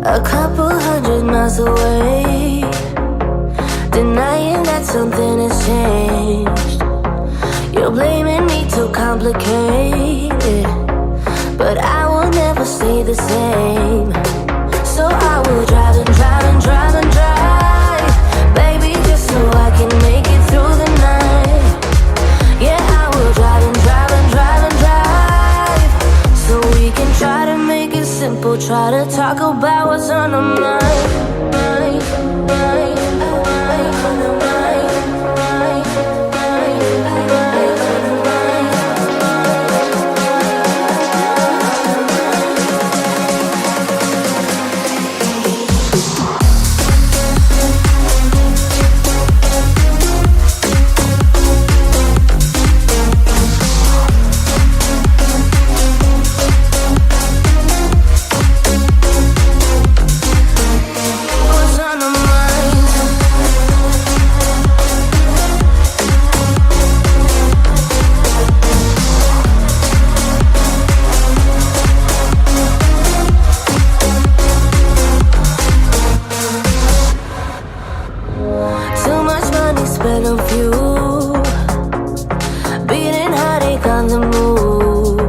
a couple 100 miles away, denying that something has changed. You're blaming me too complicated, but I will never stay the same. So I will drive and drive and drive and drive, baby, just so I can make it through the night. Yeah, I will drive and drive and drive and drive, so we can try to make it simple. Try to talk about what's on our mind. Spent on fuel, beating heartache on the move.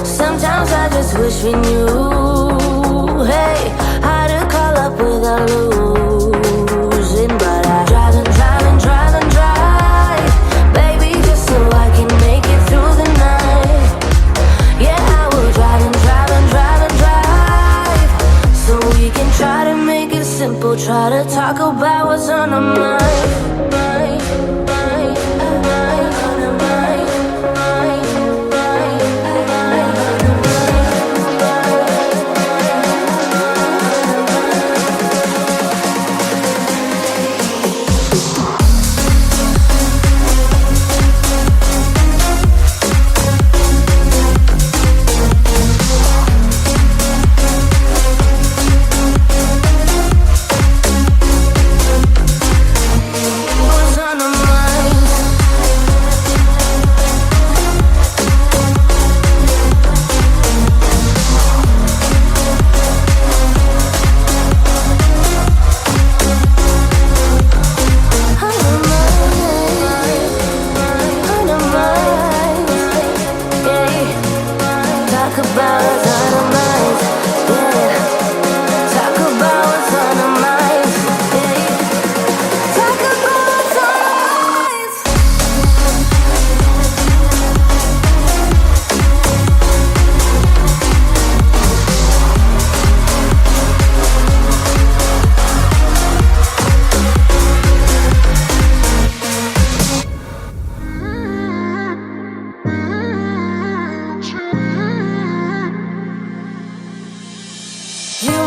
Sometimes I just wish we knew, hey, how to call up without losing. But I drive and drive and drive and drive, baby, just so I can make it through the night. Yeah, I will drive and drive and drive and drive, so we can try to make it simple. Try to talk about what's on our mind.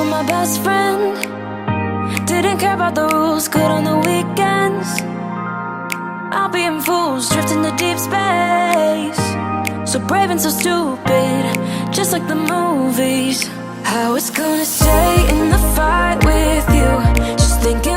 My best friend didn't care about the rules, good on the weekends. I'll be in fools, drifting to deep space. So brave and so stupid, just like the movies. How it's gonna stay in the fight with you, just thinking